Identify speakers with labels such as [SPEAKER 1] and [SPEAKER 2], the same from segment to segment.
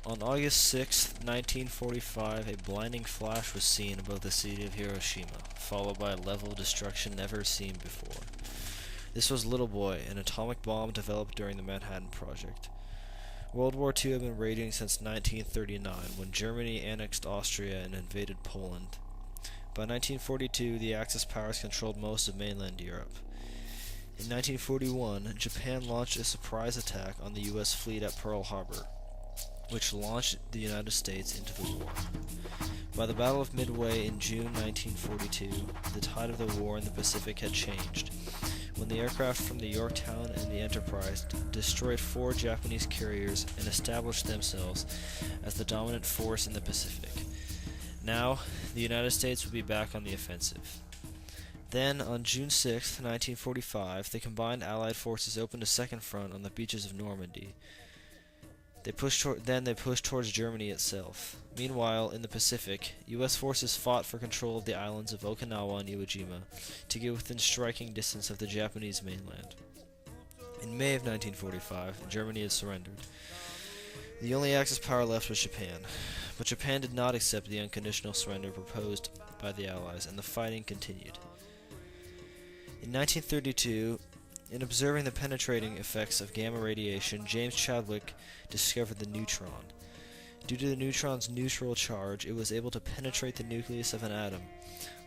[SPEAKER 1] On August 6, 1945, a blinding flash was seen above the city of Hiroshima, followed by a level of destruction never seen before. This was Little Boy, an atomic bomb developed during the Manhattan Project. World War II had been raging since 1939, when Germany annexed Austria and invaded Poland. By 1942, the Axis powers controlled most of mainland Europe. In 1941, Japan launched a surprise attack on the U.S. fleet at Pearl Harbor, which launched the United States into the war. By the Battle of Midway in June 1942, the tide of the war in the Pacific had changed, when the aircraft from the Yorktown and the Enterprise destroyed 4 Japanese carriers and established themselves as the dominant force in the Pacific. Now, the United States would be back on the offensive. Then, on June 6, 1945, the combined Allied forces opened a second front on the beaches of Normandy. They pushed towards Germany itself. Meanwhile, in the Pacific, U.S. forces fought for control of the islands of Okinawa and Iwo Jima to get within striking distance of the Japanese mainland. In May of 1945, Germany had surrendered. The only Axis power left was Japan, but Japan did not accept the unconditional surrender proposed by the Allies, and the fighting continued. In 1932, in observing the penetrating effects of gamma radiation, James Chadwick discovered the neutron. Due to the neutron's neutral charge, it was able to penetrate the nucleus of an atom,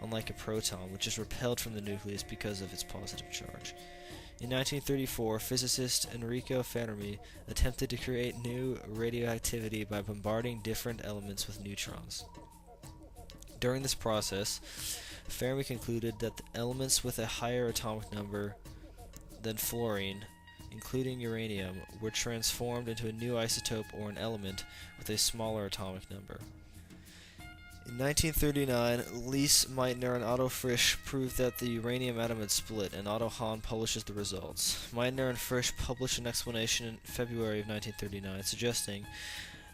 [SPEAKER 1] unlike a proton, which is repelled from the nucleus because of its positive charge. In 1934, physicist Enrico Fermi attempted to create new radioactivity by bombarding different elements with neutrons. During this process, Fermi concluded that the elements with a higher atomic number than fluorine, including uranium, were transformed into a new isotope or an element with a smaller atomic number. In 1939, Lise Meitner and Otto Frisch proved that the uranium atom had split, and Otto Hahn publishes the results. Meitner and Frisch published an explanation in February of 1939, suggesting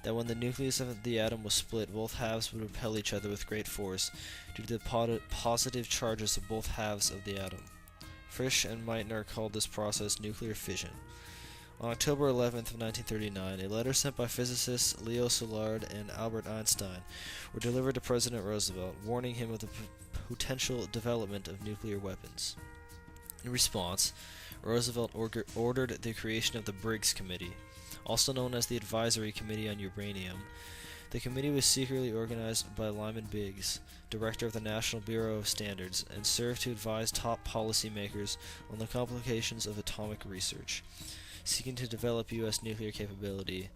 [SPEAKER 1] that when the nucleus of the atom was split, both halves would repel each other with great force due to the positive charges of both halves of the atom. Frisch and Meitner called this process nuclear fission. On October 11th of 1939, a letter sent by physicists Leo Szilard and Albert Einstein were delivered to President Roosevelt, warning him of the potential development of nuclear weapons. In response, Roosevelt ordered the creation of the Briggs Committee, also known as the Advisory Committee on Uranium. The committee was secretly organized by Lyman Biggs, director of the National Bureau of Standards, and served to advise top policymakers on the complications of atomic research, seeking to develop U.S. nuclear capability,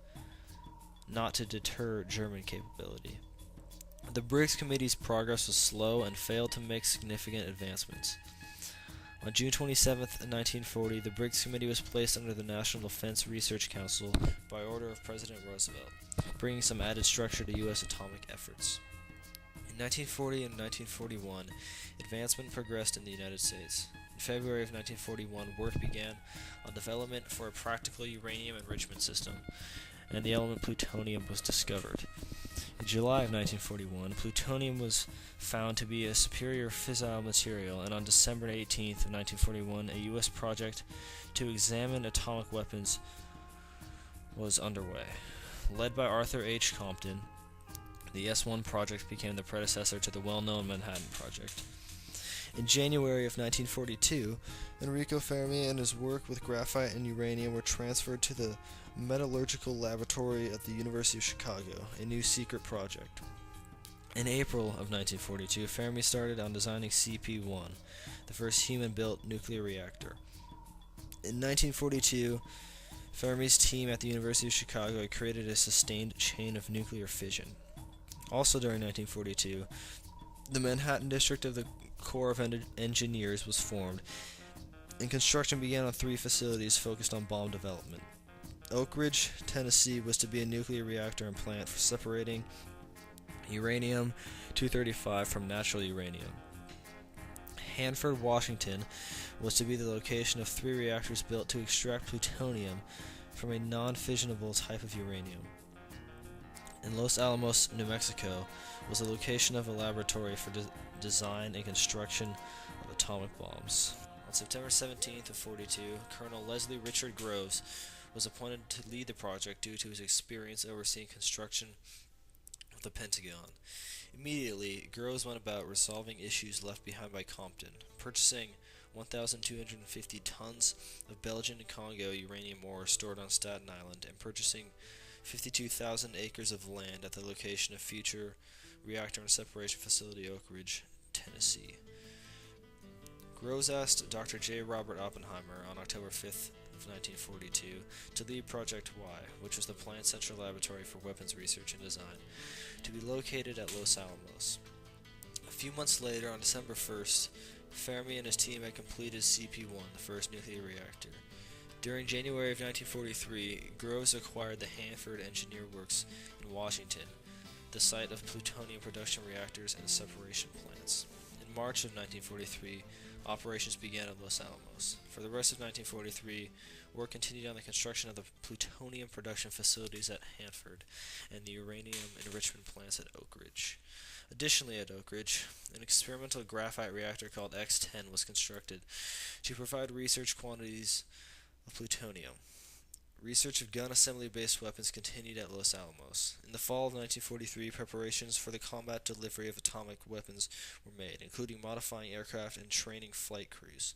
[SPEAKER 1] not to deter German capability. The Briggs Committee's progress was slow and failed to make significant advancements. On June 27, 1940, the Briggs Committee was placed under the National Defense Research Council by order of President Roosevelt, bringing some added structure to U.S. atomic efforts. In 1940 and 1941, advancement progressed in the United States. In February of 1941, work began on development for a practical uranium enrichment system, and the element plutonium was discovered. In July of 1941, plutonium was found to be a superior fissile material, and on December 18th of 1941, a U.S. project to examine atomic weapons was underway. Led by Arthur H. Compton, the S-1 project became the predecessor to the well-known Manhattan Project. In January of 1942, Enrico Fermi and his work with graphite and uranium were transferred to the Metallurgical Laboratory at the University of Chicago, a new secret project. In April of 1942, Fermi started on designing CP-1, the first human-built nuclear reactor. In 1942, Fermi's team at the University of Chicago created a sustained chain of nuclear fission. Also during 1942, the Manhattan District of the Corps of Engineers was formed, and construction began on 3 facilities focused on bomb development. Oak Ridge, Tennessee was to be a nuclear reactor and plant for separating uranium-235 from natural uranium. Hanford, Washington was to be the location of 3 reactors built to extract plutonium from a non-fissionable type of uranium. In Los Alamos, New Mexico, was the location of a laboratory for design and construction of atomic bombs. On September 17th of 42, Colonel Leslie Richard Groves was appointed to lead the project due to his experience overseeing construction of the Pentagon. Immediately, Groves went about resolving issues left behind by Compton, purchasing 1,250 tons of Belgian and Congo uranium ore stored on Staten Island, and purchasing 52,000 acres of land at the location of future reactor and separation facility Oak Ridge, Tennessee. Groves asked Dr. J. Robert Oppenheimer on October 5th of 1942 to lead Project Y, which was the planned central laboratory for weapons research and design, to be located at Los Alamos. A few months later, on December 1st, Fermi and his team had completed CP-1, the first nuclear reactor. During January of 1943, Groves acquired the Hanford Engineer Works in Washington, the site of plutonium production reactors and separation plants. In March of 1943, operations began at Los Alamos. For the rest of 1943, work continued on the construction of the plutonium production facilities at Hanford and the uranium enrichment plants at Oak Ridge. Additionally, at Oak Ridge, an experimental graphite reactor called X-10 was constructed to provide research quantities of plutonium. Research of gun assembly-based weapons continued at Los Alamos. In the fall of 1943, preparations for the combat delivery of atomic weapons were made, including modifying aircraft and training flight crews.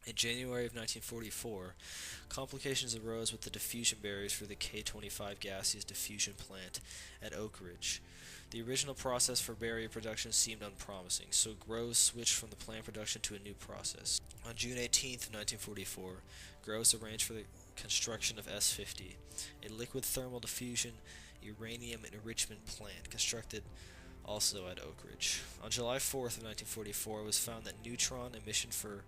[SPEAKER 1] In January of 1944, complications arose with the diffusion barriers for the K-25 gaseous diffusion plant at Oak Ridge. The original process for barrier production seemed unpromising, so Groves switched from the plant production to a new process. On June 18, 1944, Groves arranged for the construction of S-50, a liquid thermal diffusion uranium enrichment plant constructed also at Oak Ridge. On July 4th of 1944, it was found that neutron emission for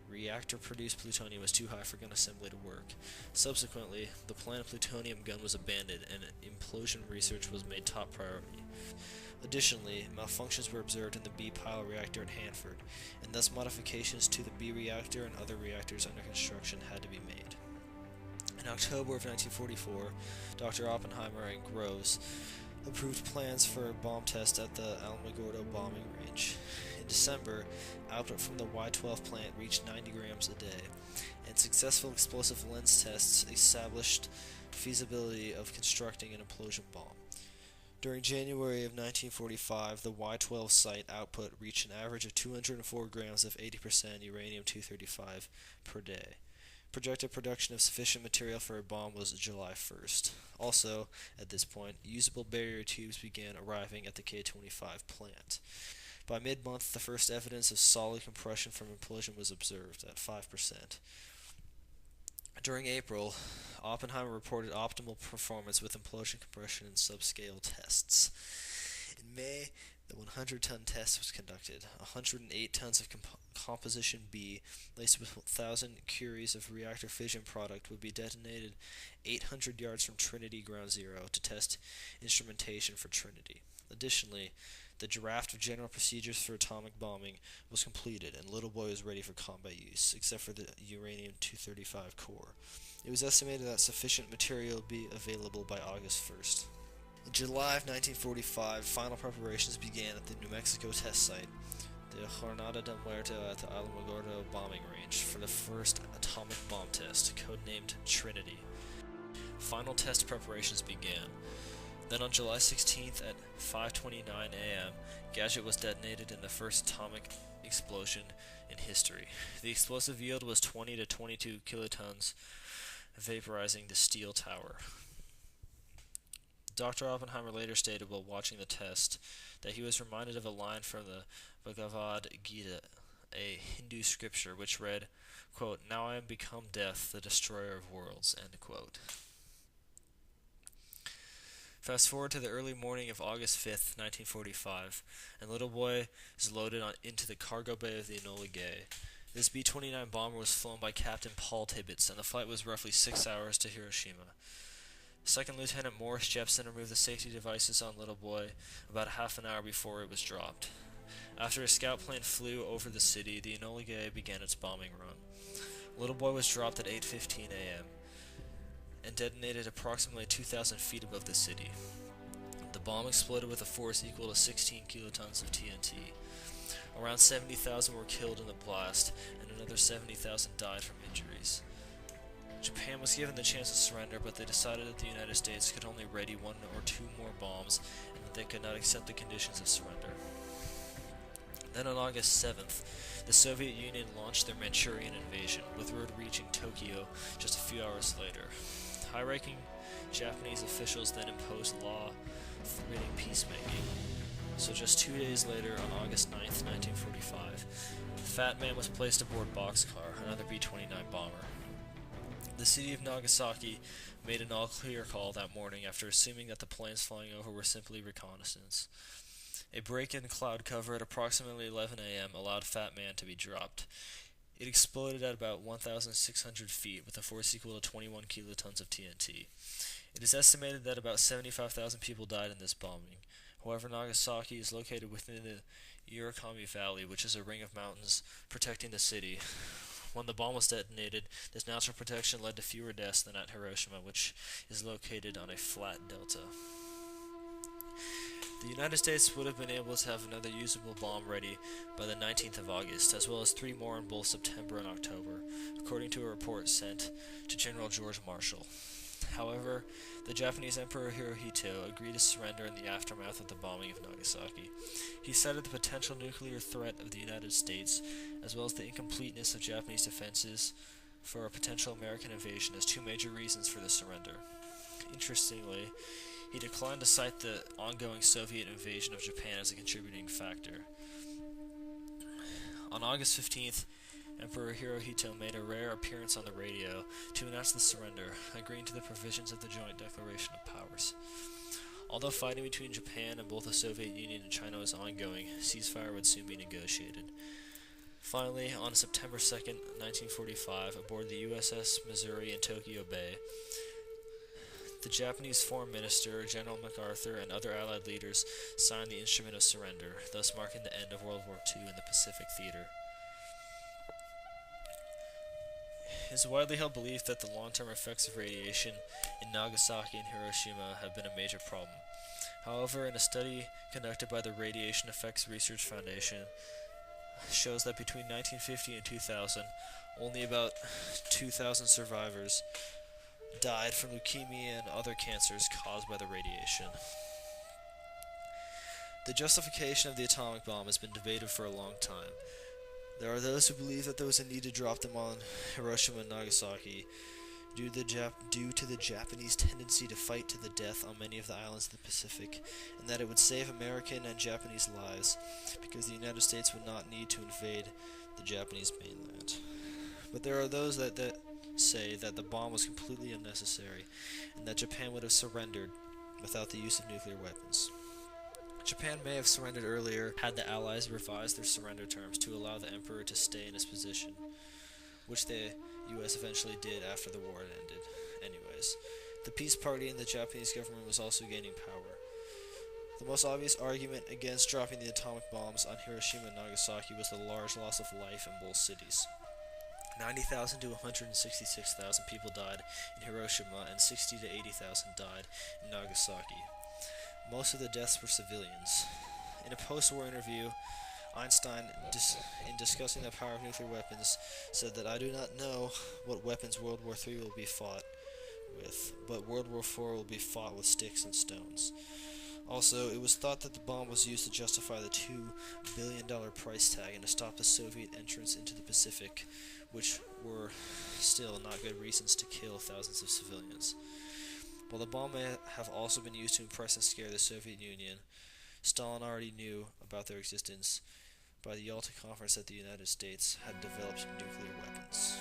[SPEAKER 1] reactor-produced plutonium was too high for gun assembly to work. Subsequently, the planned plutonium gun was abandoned and implosion research was made top priority. Additionally, malfunctions were observed in the B-pile reactor at Hanford, and thus modifications to the B reactor and other reactors under construction had to be made. In October of 1944, Dr. Oppenheimer and Groves approved plans for a bomb test at the Alamogordo bombing range. In December, output from the Y-12 plant reached 90 grams a day, and successful explosive lens tests established feasibility of constructing an implosion bomb. During January of 1945, the Y-12 site output reached an average of 204 grams of 80% uranium-235 per day. Projected production of sufficient material for a bomb was July 1st. Also, at this point, usable barrier tubes began arriving at the K-25 plant. By mid-month, the first evidence of solid compression from implosion was observed at 5%. During April, Oppenheimer reported optimal performance with implosion compression and subscale tests. In May, the 100-ton test was conducted. 108 tons of composition B, laced with 1,000 curies of reactor fission product, would be detonated 800 yards from Trinity Ground Zero to test instrumentation for Trinity. Additionally, the draft of general procedures for atomic bombing was completed, and Little Boy was ready for combat use, except for the uranium-235 core. It was estimated that sufficient material would be available by August 1st. In July of 1945, final preparations began at the New Mexico test site, the Jornada del Muerto at the Alamogordo bombing range, for the first atomic bomb test, codenamed Trinity. Final test preparations began. Then on July 16th at 5:29 a.m., Gadget was detonated in the first atomic explosion in history. The explosive yield was 20 to 22 kilotons, vaporizing the steel tower. Dr. Oppenheimer later stated while watching the test that he was reminded of a line from the Bhagavad Gita, a Hindu scripture, which read, quote, "Now I am become death, the destroyer of worlds," end quote. Fast forward to the early morning of August 5th, 1945, and Little Boy is loaded into the cargo bay of the Enola Gay. This B-29 bomber was flown by Captain Paul Tibbets, and the flight was roughly 6 hours to Hiroshima. Second Lieutenant Morris Jepson removed the safety devices on Little Boy about half an hour before it was dropped. After a scout plane flew over the city, the Enola Gay began its bombing run. Little Boy was dropped at 8:15 a.m. and detonated approximately 2,000 feet above the city. The bomb exploded with a force equal to 16 kilotons of TNT. Around 70,000 were killed in the blast, and another 70,000 died from injuries. Japan was given the chance to surrender, but they decided that the United States could only ready 1 or 2 more bombs, and that they could not accept the conditions of surrender. Then on August 7th, the Soviet Union launched their Manchurian invasion, with word reaching Tokyo just a few hours later. High-ranking Japanese officials then imposed law forbidding peacemaking. So just 2 days later, on August 9th, 1945, the Fat Man was placed aboard Boxcar, another B-29 bomber. The city of Nagasaki made an all-clear call that morning after assuming that the planes flying over were simply reconnaissance. A break in cloud cover at approximately 11 a.m. allowed Fat Man to be dropped. It exploded at about 1,600 feet with a force equal to 21 kilotons of TNT. It is estimated that about 75,000 people died in this bombing. However, Nagasaki is located within the Urakami Valley, which is a ring of mountains protecting the city. When the bomb was detonated, this natural protection led to fewer deaths than at Hiroshima, which is located on a flat delta. The United States would have been able to have another usable bomb ready by the 19th of August, as well as 3 more in both September and October, according to a report sent to General George Marshall. However, the Japanese Emperor Hirohito agreed to surrender in the aftermath of the bombing of Nagasaki. He cited the potential nuclear threat of the United States, as well as the incompleteness of Japanese defenses for a potential American invasion as 2 major reasons for the surrender. Interestingly, he declined to cite the ongoing Soviet invasion of Japan as a contributing factor. On August 15th, Emperor Hirohito made a rare appearance on the radio to announce the surrender, agreeing to the provisions of the Joint Declaration of Powers. Although fighting between Japan and both the Soviet Union and China was ongoing, ceasefire would soon be negotiated. Finally, on September 2nd, 1945, aboard the USS Missouri in Tokyo Bay, the Japanese Foreign Minister, General MacArthur, and other Allied leaders signed the Instrument of Surrender, thus marking the end of World War II in the Pacific theater. It is a widely held belief that the long-term effects of radiation in Nagasaki and Hiroshima have been a major problem. However, in a study conducted by the Radiation Effects Research Foundation, shows that between 1950 and 2000, only about 2,000 survivors died from leukemia and other cancers caused by the radiation. The justification of the atomic bomb has been debated for a long time. There are those who believe that there was a need to drop them on Hiroshima and Nagasaki due to the Japanese tendency to fight to the death on many of the islands of the Pacific, and that it would save American and Japanese lives because the United States would not need to invade the Japanese mainland. But there are those that say that the bomb was completely unnecessary and that Japan would have surrendered without the use of nuclear weapons. Japan may have surrendered earlier had the Allies revised their surrender terms to allow the Emperor to stay in his position, which the US eventually did after the war had ended. Anyways, the Peace Party and the Japanese government was also gaining power. The most obvious argument against dropping the atomic bombs on Hiroshima and Nagasaki was the large loss of life in both cities. 90,000 to 166,000 people died in Hiroshima and 60,000 to 80,000 died in Nagasaki. Most of the deaths were civilians. In a post-war interview, Einstein, in discussing the power of nuclear weapons, said that I do not know what weapons World War III will be fought with, but World War IV will be fought with sticks and stones. Also, it was thought that the bomb was used to justify the $2 billion price tag and to stop the Soviet entrance into the Pacific, which were still not good reasons to kill thousands of civilians. While the bomb may have also been used to impress and scare the Soviet Union, Stalin already knew about their existence by the Yalta Conference that the United States had developed nuclear weapons.